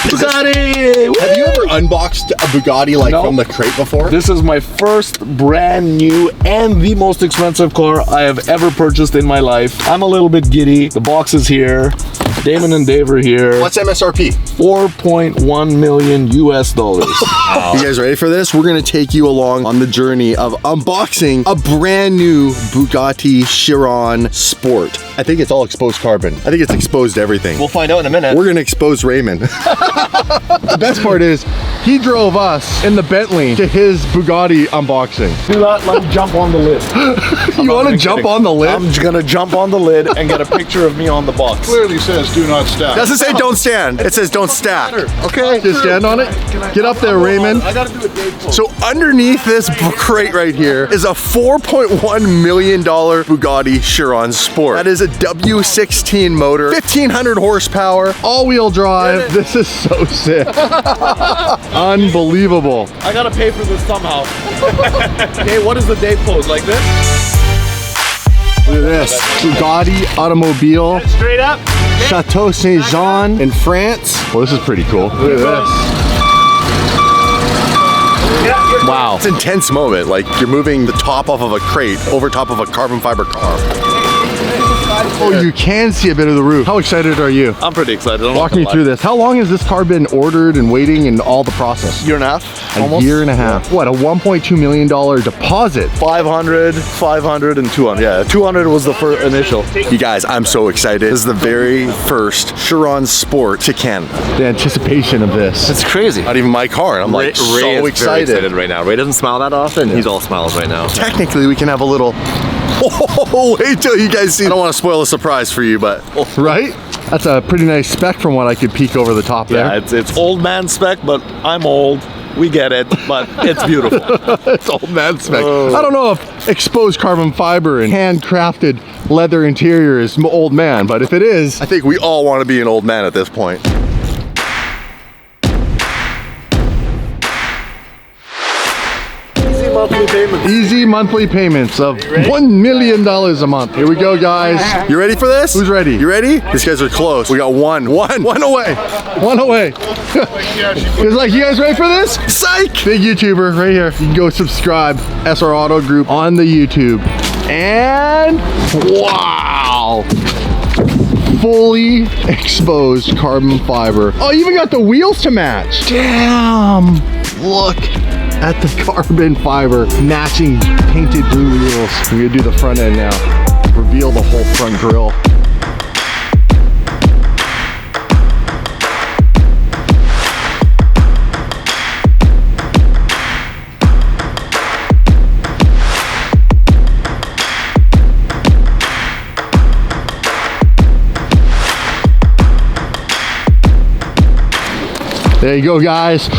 Bugatti! Have you ever unboxed a Bugatti like from the crate before? This is my first brand new and the most expensive car I have ever purchased in my life. I'm a little bit giddy. The box is here. Damon and Dave are here. What's MSRP? $4.1 million US. Wow. You guys ready for this? We're gonna take you along on the journey of unboxing a brand new Bugatti Chiron Sport. I think it's all exposed carbon. I think it's exposed everything. We'll find out in a minute. We're gonna expose Raymond. The best part is, he drove us in the Bentley to his Bugatti unboxing. Do not let me jump on the lid. You want to jump on the lid? I'm just gonna jump on the lid and get a picture of me on the box. Clearly says do not stack. Doesn't say don't stand. It says don't stack. Okay, just stand on it. Get up there, Raymond. I gotta do a day pose. So underneath this crate right here is a $4.1 million Bugatti Chiron Sport. That is a W16 motor, 1,500 horsepower. All-wheel drive. This is so sick. Unbelievable. I gotta pay for this somehow. Okay, what is the day pose? Like this? Look at this. Bugatti Automobile. Straight up. Chateau Saint-Jean in France. Well, this is pretty cool. Look at this. Wow. It's an intense moment. Like you're moving the top off of a crate over top of a carbon fiber car. Oh, you can see a bit of the roof. How excited are you? I'm pretty excited. Walk me through this. How long has this car been ordered and waiting and all the process? Year and a half. A year and a half. What, a $1.2 million deposit? 500, 500, and 200. Yeah, 200 was the first initial. You guys, I'm so excited. This is the very first Chiron Sport to Canada. The anticipation of this. It's crazy. Not even my car. And I'm like Ray so is very excited. excited right now. Ray doesn't smile that often. He's all smiles right now. Technically, we can have a little. Oh, wait till you guys see. I don't want to spoil the surprise for you, but Right? That's a pretty nice spec from what I could peek over the top there. Yeah, it's old man spec, but I'm old. We get it, but it's beautiful. It's old man spec. I don't know if exposed carbon fiber and handcrafted leather interior is old man, but if it is, I think we all want to be an old man at this point. easy monthly payments of $1 million a month. Here we go, guys. You ready for this? Who's ready? You ready? These guys are close. We got one away. One away. It's like, you guys ready for this? Psych! Big YouTuber right here. You can go subscribe, SR Auto Group on the YouTube. And wow! Fully exposed carbon fiber. Oh, you even got the wheels to match. Damn! Look at the carbon fiber matching painted blue wheels. We're gonna do the front end now. Reveal the whole front grille. There you go, guys.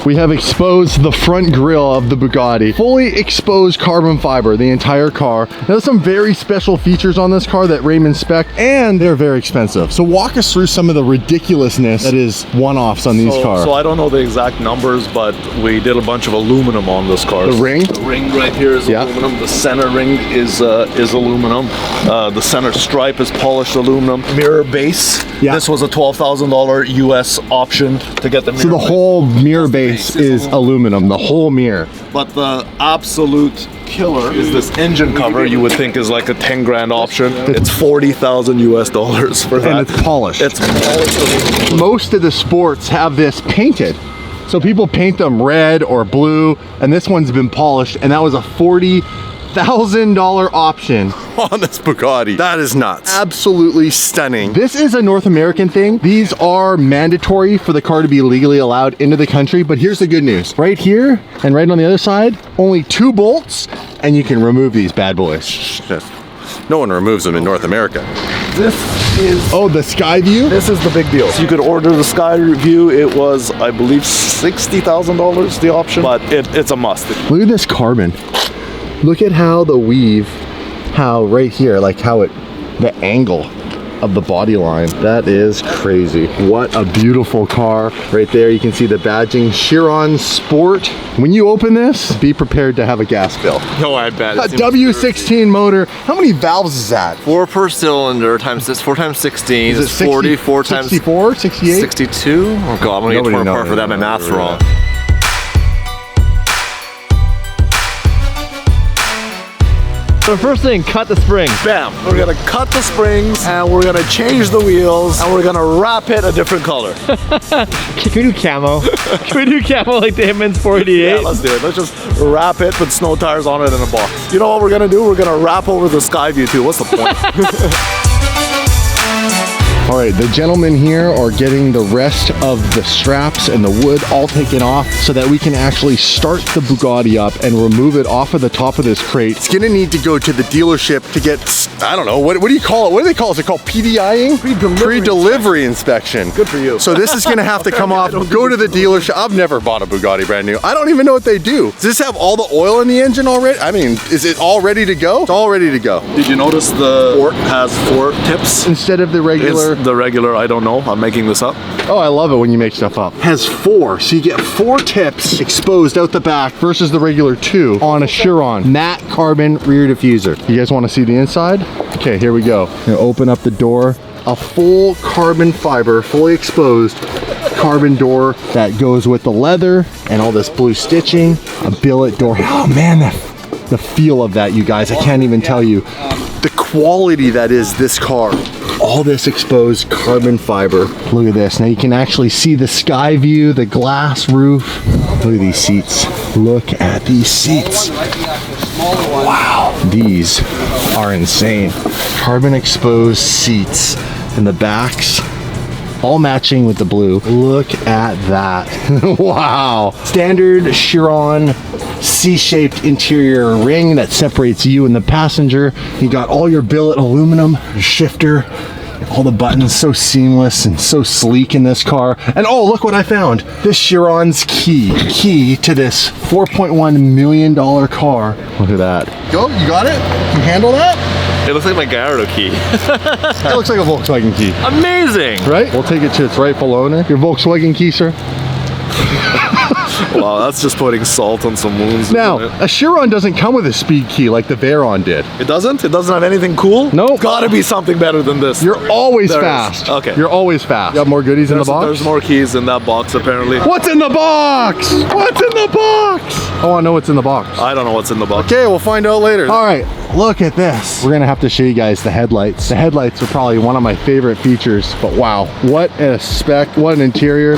We have exposed the front grille of the Bugatti. Fully exposed carbon fiber, the entire car. Now, there's some very special features on this car that Raymond spec'd, and they're very expensive. So walk us through some of the ridiculousness that is one-offs on these cars. So I don't know the exact numbers, but we did a bunch of aluminum on this car. The ring? The ring right here is aluminum. The center ring is aluminum. The center stripe is polished aluminum. Mirror base. Yeah. This was a $12,000 US option to get the mirror. So the whole mirror base is aluminum, the whole mirror. But the absolute killer is this engine cover. You would think is like a 10 grand option. It's $40,000 US for that. And it's polished. It's polished. Most of the sports have this painted. So people paint them red or blue, and this one's been polished, and that was a $40,000 option on this Bugatti. That is nuts. Absolutely stunning. This is a North American thing. These are mandatory for the car to be legally allowed into the country, but here's the good news. Right here and right on the other side, only 2 bolts, and you can remove these bad boys. No one removes them in North America. This is... Oh, the sky view? This is the big deal. So you could order the sky view. It was, I believe, $60,000 the option, but it's a must. Look at this carbon. Look at how the weave, how right here, like how it, the angle of the body line. That is crazy. What a beautiful car. Right there, you can see the badging, Chiron Sport. When you open this, be prepared to have a gas bill. No, I bet. A W16 motor. How many valves is that? 4 per cylinder times this 4 times 16 Is it is 40, 4 times 64, 68? 62. Oh god, I'm gonna get torn apart for that. My math's wrong. So first thing, cut the springs. Bam. We're gonna cut the springs and we're gonna change the wheels and we're gonna wrap it a different color. Can we do camo? Can we do camo like the Hitman's 488? Yeah, let's do it. Let's just wrap it, put snow tires on it in a box. You know what we're gonna do? We're gonna wrap over the Skyview too. What's the point? All right, the gentlemen here are getting the rest of the straps and the wood all taken off so that we can actually start the Bugatti up and remove it off of the top of this crate. It's gonna need to go to the dealership to get, I don't know, what do you call it? What do they call it? Is it called PDIing? Pre-delivery inspection. Good for you. So this is gonna have to come off, go to the dealership. I've never bought a Bugatti brand new. I don't even know what they do. Does this have all the oil in the engine already? I mean, is it all ready to go? It's all ready to go. Did you notice the port has 4 tips? Instead of the regular. The regular, I don't know. I'm making this up. Oh, I love it when you make stuff up. Has 4, so you get 4 tips exposed out the back versus the regular 2 on a Chiron matte carbon rear diffuser. You guys want to see the inside? Okay, here we go. Gonna open up the door. A full carbon fiber, fully exposed carbon door that goes with the leather and all this blue stitching. A billet door. Oh man, the feel of that, you guys, I can't even tell you. The quality that is this car. All this exposed carbon fiber. Look at this. Now you can actually see the sky view, the glass roof. Look at these seats. Look at these seats. Wow, these are insane. Carbon exposed seats in the backs, all matching with the blue. Look at that. Wow. Standard Chiron C-shaped interior ring that separates you and the passenger. You got all your billet aluminum, your shifter, all the buttons, so seamless and so sleek in this car. And oh, look what I found. This Chiron's key to this $4.1 million car. Look at that. Go, you got it? Can you handle that? It looks like my Gallardo key. It looks like a Volkswagen key. Amazing. Right? We'll take it to its rightful owner. Your Volkswagen key, sir. Wow, that's just putting salt on some wounds. Now, a Chiron doesn't come with a speed key like the Veyron did. It doesn't? It doesn't have anything cool? Nope. Gotta be something better than this. You're always There fast. is. Okay. You're always fast. You have more goodies in the box? There's more keys in that box, apparently. What's in the box? What's in the box? I want to know what's in the box. I don't know what's in the box. Okay, we'll find out later. All right, look at this. We're gonna have to show you guys the headlights. The headlights are probably one of my favorite features, but wow, what a spec, what an interior.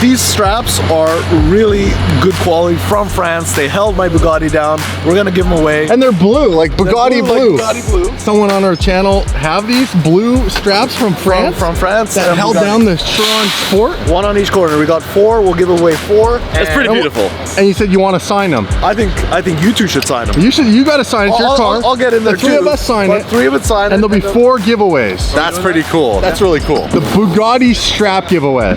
These straps are really good quality from France. They held my Bugatti down. We're gonna give them away. And they're blue, like Bugatti blue. Like Bugatti blue. Someone on our channel have these blue straps from France? From France. That and held Bugatti. down the Chiron Sport? One on each corner. We got 4. We'll give away 4. It's pretty beautiful. And you said you want to sign them. I think you two should sign them. You got to sign it. It's your car. I'll get in there The 3 too. of us sign But it. 3 of us sign it. And there'll be 4 giveaways. That's pretty cool. That's really cool. The Bugatti strap giveaway.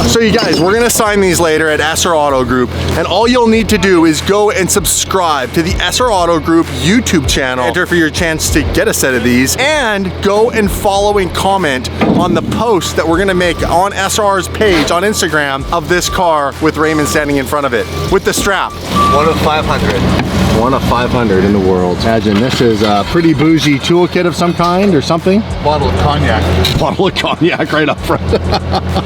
So you guys, we're gonna sign these later at SR Auto Group, and all you'll need to do is go and subscribe to the SR Auto Group YouTube channel, enter for your chance to get a set of these, and go and follow and comment on the post that we're gonna make on SR's page on Instagram of this car with Raymond standing in front of it with the strap. 1 of 500. 1 of 500 in the world. Imagine this is a pretty bougie toolkit of some kind or something. Bottle of cognac. Bottle of cognac right up front.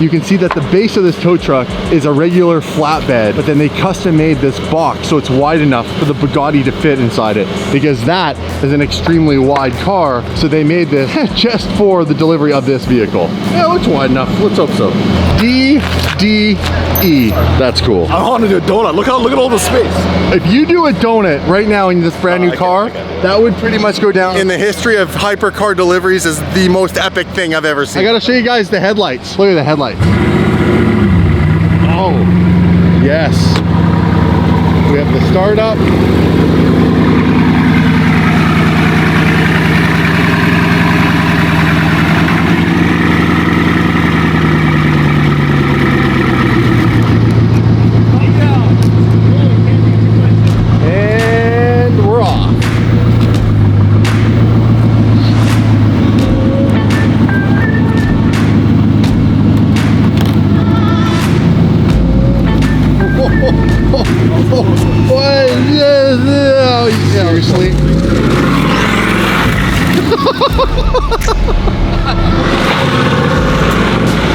You can see that the base of this tow truck is a regular flatbed, but then they custom made this box so it's wide enough for the Bugatti to fit inside it, because that is an extremely wide car, so they made this just for the delivery of this vehicle. Yeah, it looks wide enough. Let's hope so. DDE. E. That's cool. I want to do a donut. Look at all the space. If you do a donut right now in this brand new car, that would pretty much go down In the history of hypercar deliveries is the most epic thing I've ever seen. I gotta show you guys the headlights. Look at the headlights. Oh, yes. We have the start up. And we're off. What is this? Seriously?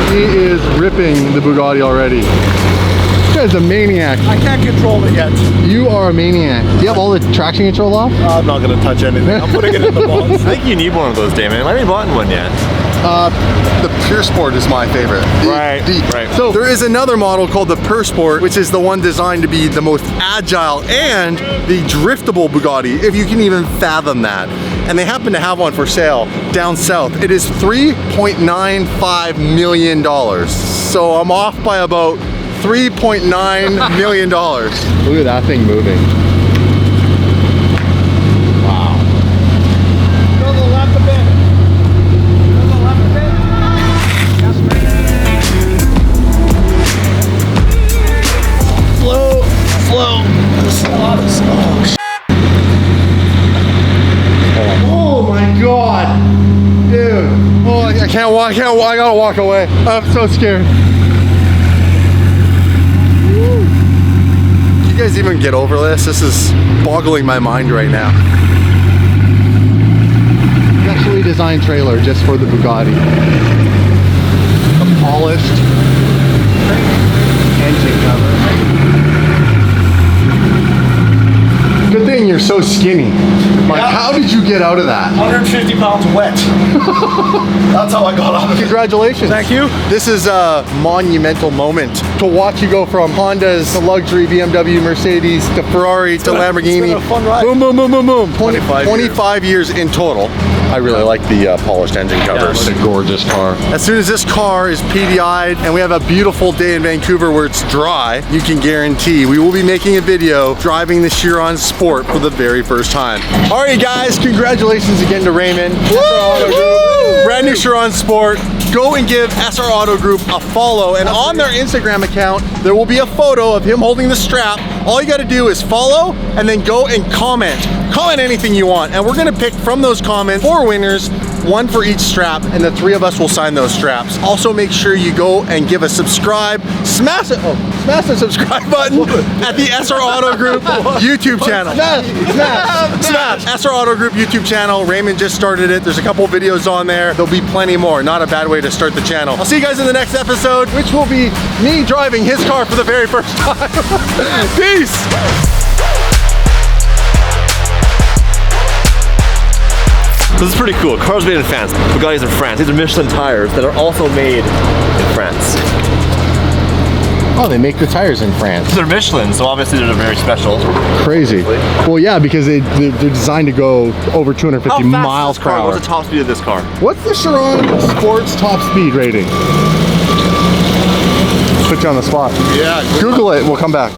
He is ripping the Bugatti already. This guy's a maniac. I can't control it yet. You are a maniac. Do you have all the traction control off? I'm not gonna touch anything. I'm putting it in the box. I think you need one of those, Damon. I haven't bought one yet. The Pure Sport is my favorite. Right. So there is another model called the Pure Sport, which is the one designed to be the most agile and the driftable Bugatti, if you can even fathom that. And they happen to have one for sale down south. It is $3.95 million. So I'm off by about $3.9 million. Look at that thing moving. Go to the left a bit. Go to the left a bit. Oh my god. Dude. Oh, I can't walk, I gotta walk away. I'm so scared. You guys even get over this? This is boggling my mind right now. Specially designed trailer just for the Bugatti. A polished engine cover. Good thing you're so skinny. Like, how did you get out of that? 150 pounds wet. That's how I got out of it. Congratulations. Thank you. This is a monumental moment to watch you go from Hondas to luxury BMW, Mercedes to Ferrari to Lamborghini. It's been a fun ride. Boom, boom, boom, boom, boom. 25 years in total. I really like the polished engine covers. What a gorgeous car. As soon as this car is PDI'd and we have a beautiful day in Vancouver where it's dry, you can guarantee we will be making a video driving the Chiron Sport for the very first time. All right, guys, congratulations again to Raymond. Brand new Chiron Sport. Go and give SR Auto Group a follow, and on their Instagram account, there will be a photo of him holding the strap. All you gotta do is follow and then go and comment. Comment anything you want, and we're gonna pick from those comments 4 winners, 1 for each strap, and the 3 of us will sign those straps. Also, make sure you go and give a subscribe, smash the subscribe button at the SR Auto Group YouTube channel. Smash SR Auto Group YouTube channel. Raymond just started it. There's a couple videos on there. There'll be plenty more. Not a bad way to start the channel. I'll see you guys in the next episode, which will be me driving his car for the very first time. Peace. This is pretty cool. Cars made in France. Bugattis in France. These are Michelin tires that are also made in France. Oh, they make the tires in France. These are Michelin, so obviously they're very special. Crazy. Well, yeah, because they're designed to go over 250 How fast miles is this per car? hour. What's the top speed of this car? What's the Chiron Sport's top speed rating? Put you on the spot. Yeah. Google it, we'll come back.